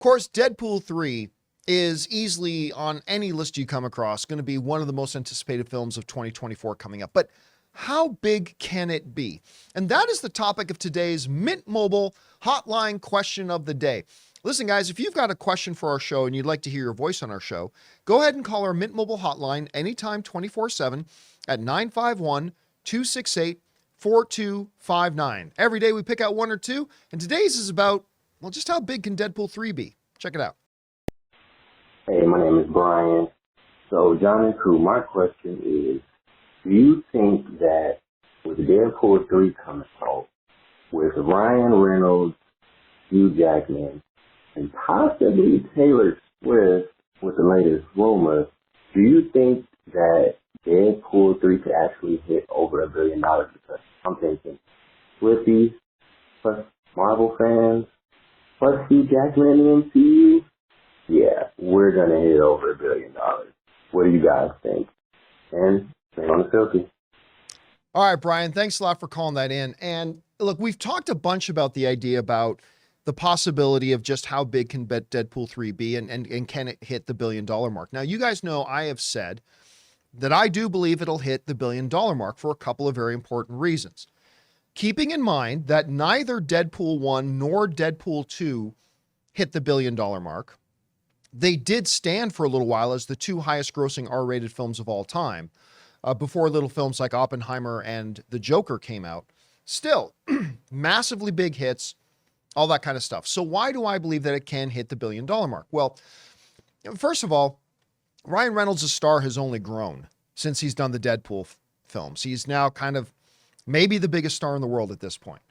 course, Deadpool 3 is easily on any list you come across going to be one of the most anticipated films of 2024 coming up. But how big can it be? And that is the topic of today's Mint Mobile Hotline question of the day. Listen, guys, if you've got a question for our show and you'd like to hear your voice on our show, go ahead and call our Mint Mobile Hotline anytime 24/7 at 951-268-4259. Every day we pick out one or two, and today's is about, well, just how big can Deadpool 3 be? Check it out. Hey, my name is Brian. So, John and crew, my question is, do you think that with Deadpool 3 coming out, with Ryan Reynolds, Hugh Jackman, and possibly Taylor Swift with the latest rumors, do you think that Deadpool 3 could actually hit over $1 billion? Because I'm thinking Swifties plus Marvel fans plus Hugh Jackman in the MCU, yeah, we're going to hit over $1 billion. What do you guys think? And stay on the filthy. All right, Brian, thanks a lot for calling that in. And look, we've talked a bunch about the idea about the possibility of just how big can Deadpool 3 be and can it hit the $1 billion mark. Now, you guys know I have said that I do believe it'll hit the $1 billion mark for a couple of very important reasons. Keeping in mind that neither Deadpool 1 nor Deadpool 2 hit the $1 billion mark. They did stand for a little while as the two highest grossing R-rated films of all time, before little films like Oppenheimer and The Joker came out. Still, massively big hits, all that kind of stuff. So why do I believe that it can hit the $1 billion mark? Well, first of all, Ryan Reynolds' star has only grown since he's done the Deadpool films. He's now kind of maybe the biggest star in the world at this point.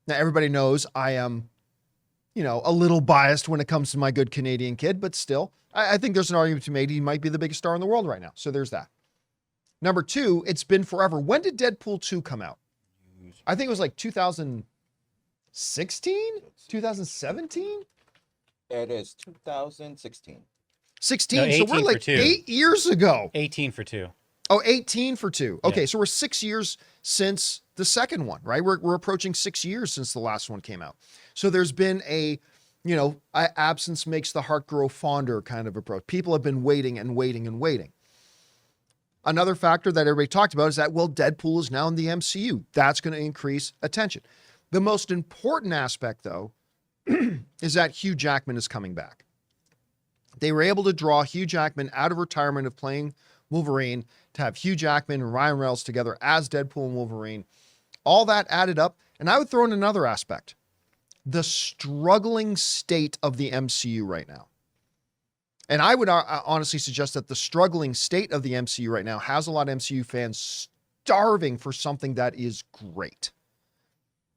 Now, everybody knows I am, a little biased when it comes to my good Canadian kid, but still, I think there's an argument to be made. He might be the biggest star in the world right now. So there's that. Number two, it's been forever. When did Deadpool 2 come out? I think it was like 2016, 2017. It is 2016. 16. No, so we're like 8 years ago. 18 for 2. Oh, 18 for 2. Okay, Yeah. so we're 6 years since the second one, right? We're approaching 6 years since the last one came out. So there's been a, absence makes the heart grow fonder kind of approach. People have been waiting and waiting and waiting. Another factor that everybody talked about is that, well, Deadpool is now in the MCU. That's going to increase attention. The most important aspect, though, is that Hugh Jackman is coming back. They were able to draw Hugh Jackman out of retirement of playing Wolverine to have Hugh Jackman and Ryan Reynolds together as Deadpool and Wolverine. All that added up. And I would throw in another aspect, the struggling state of the MCU right now. And I would honestly suggest that the struggling state of the MCU right now has a lot of MCU fans starving for something that is great.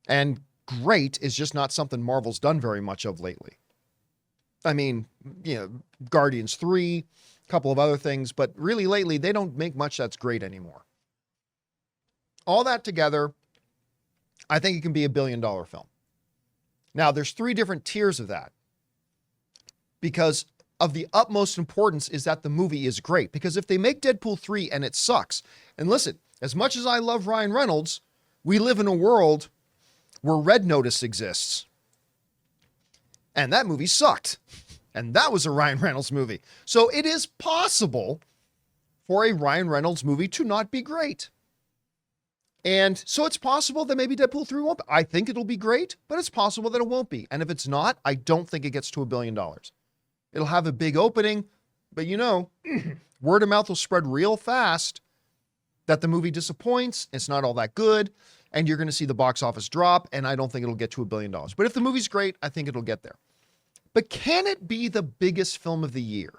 And great is just not something Marvel's done very much of lately. I mean, Guardians 3, a couple of other things, but really lately they don't make much that's great anymore. All that together, I think it can be $1 billion film. Now, there's 3 different tiers of that because of the utmost importance is that the movie is great. Because if they make Deadpool 3 and it sucks, and listen, as much as I love Ryan Reynolds, we live in a world where Red Notice exists. And that movie sucked. And that was a Ryan Reynolds movie. So it is possible for a Ryan Reynolds movie to not be great. And so it's possible that maybe Deadpool 3 won't be. I think it'll be great, but it's possible that it won't be. And if it's not, I don't think it gets to $1 billion. It'll have a big opening, but word of mouth will spread real fast that the movie disappoints. It's not all that good. And you're going to see the box office drop. And I don't think it'll get to $1 billion. But if the movie's great, I think it'll get there. But can it be the biggest film of the year?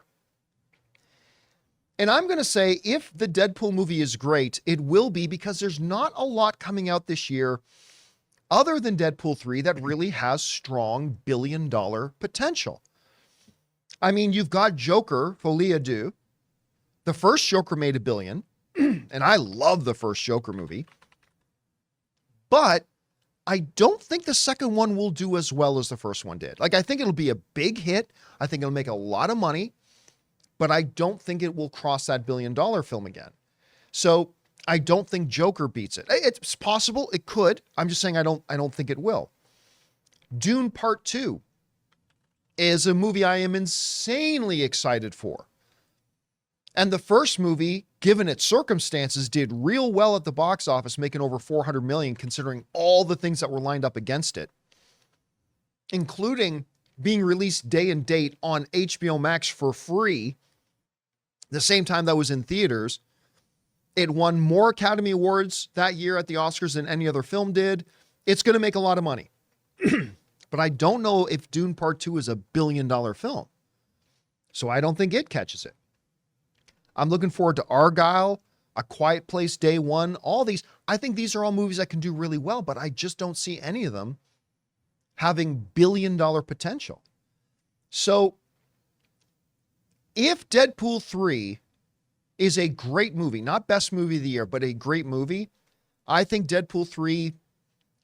And I'm going to say if the Deadpool movie is great, it will be because there's not a lot coming out this year other than Deadpool 3 that really has strong $1 billion potential. I mean, you've got Joker, Folie à Deux. The first Joker made $1 billion, and I love the first Joker movie. But I don't think the second one will do as well as the first one did. Like, I think it'll be a big hit. I think it'll make a lot of money, but I don't think it will cross that $1 billion film again. So I don't think Joker beats it. It's possible. It could. I'm just saying I don't think it will. Dune Part 2 is a movie I am insanely excited for. And the first movie, given its circumstances, did real well at the box office, making over $400 million, considering all the things that were lined up against it, including being released day and date on HBO Max for free, the same time that was in theaters. It won more Academy Awards that year at the Oscars than any other film did. It's going to make a lot of money. But I don't know if Dune Part 2 is a billion-dollar film. So I don't think it catches it. I'm looking forward to Argylle, A Quiet Place, Day One, all these. I think these are all movies that can do really well, but I just don't see any of them having billion-dollar potential. So if Deadpool 3 is a great movie, not best movie of the year, but a great movie, I think Deadpool 3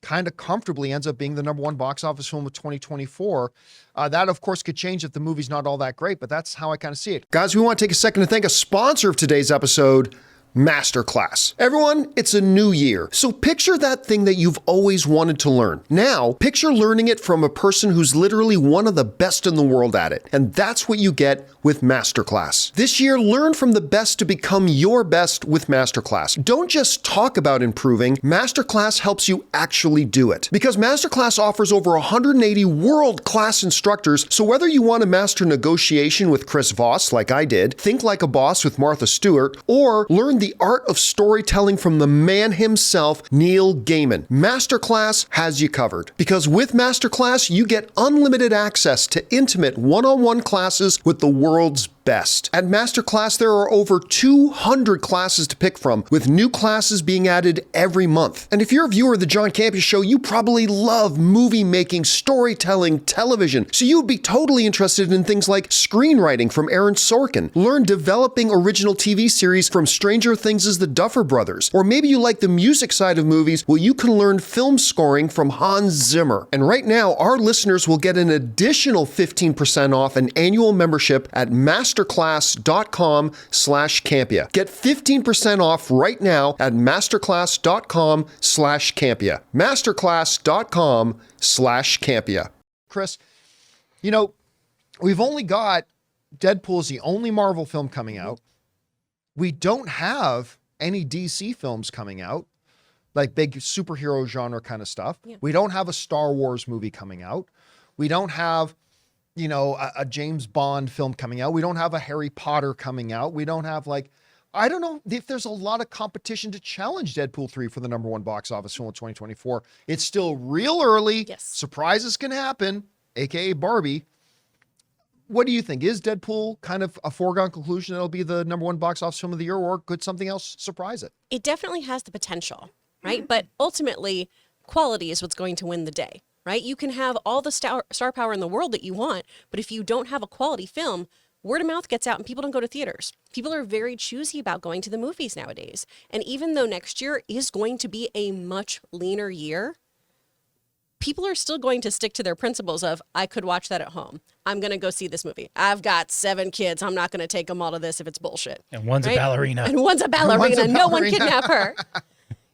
kind of comfortably ends up being the number one box office film of 2024. That, of course, could change if the movie's not all that great, but that's how I kind of see it. Guys, we want to take a second to thank a sponsor of today's episode, MasterClass. Everyone, it's a new year, so picture that thing that you've always wanted to learn. Now, picture learning it from a person who's literally one of the best in the world at it, and that's what you get with MasterClass. This year, learn from the best to become your best with MasterClass. Don't just talk about improving, MasterClass helps you actually do it. Because MasterClass offers over 180 world-class instructors, so whether you want to master negotiation with Chris Voss, like I did, think like a boss with Martha Stewart, or learn the art of storytelling from the man himself, Neil Gaiman, MasterClass has you covered. Because with MasterClass, you get unlimited access to intimate one-on-one classes with the world's best. At MasterClass, there are over 200 classes to pick from, with new classes being added every month. And if you're a viewer of the John Campea Show, you probably love movie making, storytelling, television. So you would be totally interested in things like screenwriting from Aaron Sorkin, learn developing original TV series from Stranger Things' The Duffer Brothers, or maybe you like the music side of movies, well, you can learn film scoring from Hans Zimmer. And right now, our listeners will get an additional 15% off an annual membership at masterclass.com/Campea. Get 15% off right now at masterclass.com/Campea. masterclass.com/Campea. Chris, you know, we've only got Deadpool is the only Marvel film coming out. We don't have any DC films coming out, like big superhero genre kind of stuff. Yeah. We don't have a Star Wars movie coming out. We don't have, you know, a James Bond film coming out. We don't have a Harry Potter coming out. We don't have, like, I don't know if there's a lot of competition to challenge Deadpool 3 for the number one box office film of 2024. It's still real early. Yes. Surprises can happen, aka Barbie. What do you think? Is Deadpool kind of a foregone conclusion that it'll be the number one box office film of the year, or could something else surprise it? It definitely has the potential, right? Mm-hmm. But ultimately, quality is what's going to win the day, right? You can have all the star power in the world that you want, but if you don't have a quality film, word of mouth gets out and people don't go to theaters. People are very choosy about going to the movies nowadays. And even though next year is going to be a much leaner year, people are still going to stick to their principles of, I could watch that at home. I'm going to go see this movie. I've got 7 kids. I'm not going to take them all to this if it's bullshit. And one's right? a ballerina. And one's a ballerina. No one kidnap her.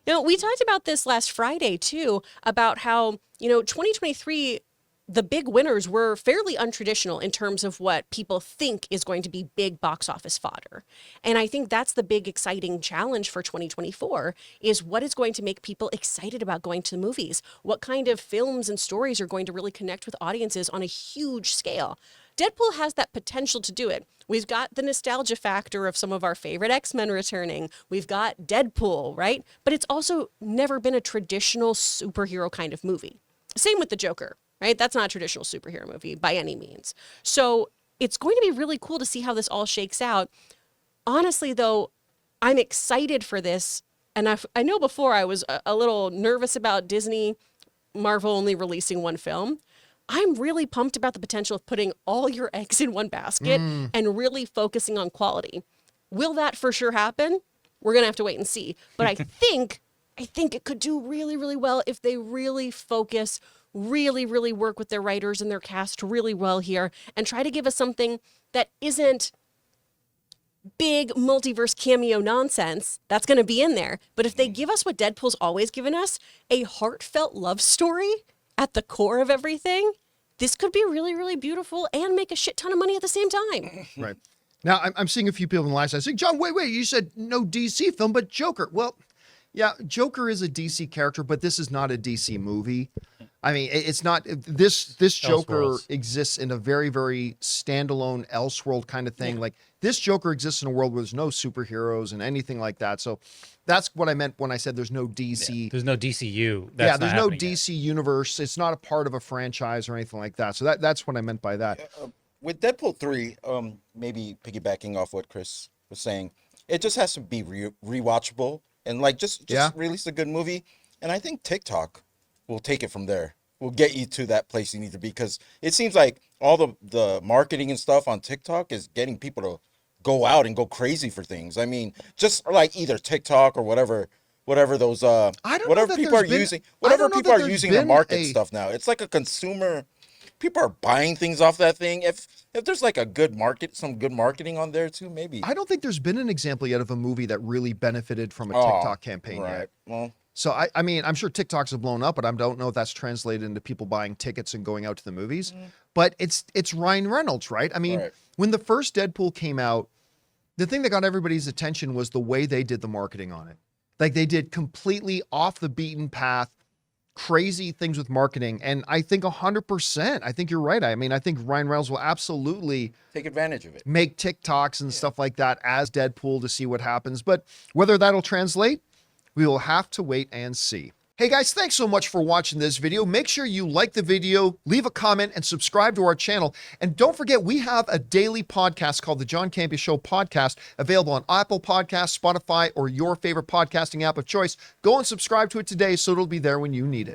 You know, we talked about this last Friday, too, about how, 2023, the big winners were fairly untraditional in terms of what people think is going to be big box office fodder. And I think that's the big exciting challenge for 2024 is what is going to make people excited about going to the movies? What kind of films and stories are going to really connect with audiences on a huge scale? Deadpool has that potential to do it. We've got the nostalgia factor of some of our favorite X-Men returning. We've got Deadpool, right? But it's also never been a traditional superhero kind of movie. Same with the Joker. Right? That's not a traditional superhero movie by any means. So it's going to be really cool to see how this all shakes out. Honestly, though, I'm excited for this. And I know before I was a little nervous about Disney, Marvel only releasing one film. I'm really pumped about the potential of putting all your eggs in one basket and really focusing on quality. Will that for sure happen? We're going to have to wait and see. But I think it could do really, really well if they really focus, really, really work with their writers and their cast really well here and try to give us something that isn't big multiverse cameo nonsense. That's going to be in there. But if they give us what Deadpool's always given us, a heartfelt love story at the core of everything, this could be really, really beautiful and make a shit ton of money at the same time. Right. Now, I'm seeing a few people in the live side saying, John, wait, you said no DC film, but Joker. Well, yeah, Joker is a DC character, but this is not a DC movie. I mean, it's not, this Joker Elseworlds. exists in a very, very standalone Elseworld kind of thing. Like, this Joker exists in a world where there's no superheroes and anything like that. So that's what I meant when I said there's no DC. There's no DCU. That's Yeah, not there's no happening yet. DC universe. It's not a part of a franchise or anything like that. So that's what I meant by that. With Deadpool 3, maybe piggybacking off what Chris was saying, it just has to be rewatchable and like just Yeah. release a good movie. And I think TikTok will take it from there. Will get you to that place you need to be, because it seems like all the marketing and stuff on TikTok is getting people to go out and go crazy for things. I mean, just like either TikTok or whatever those I don't know whatever that people are there's been- using, I whatever don't know people that are there's using to been market a- stuff now. It's like a consumer. People are buying things off that thing. If there's like a good market, some good marketing on there too, maybe. I don't think there's been an example yet of a movie that really benefited from a Oh, TikTok campaign right. yet. Well, So I mean, I'm sure TikToks have blown up, but I don't know if that's translated into people buying tickets and going out to the movies. But it's Ryan Reynolds, right? I mean, Right. when the first Deadpool came out, the thing that got everybody's attention was the way they did the marketing on it. Like, they did completely off the beaten path, crazy things with marketing. And I think 100%, I think you're right. I mean, I think Ryan Reynolds will absolutely take advantage of it. make TikToks and stuff like that as Deadpool to see what happens. But whether that'll translate, we will have to wait and see. Hey guys, thanks so much for watching this video. Make sure you like the video, leave a comment, and subscribe to our channel. And don't forget, we have a daily podcast called the John Campea Show podcast, available on Apple Podcasts, Spotify, or your favorite podcasting app of choice. Go and subscribe to it today so it'll be there when you need it.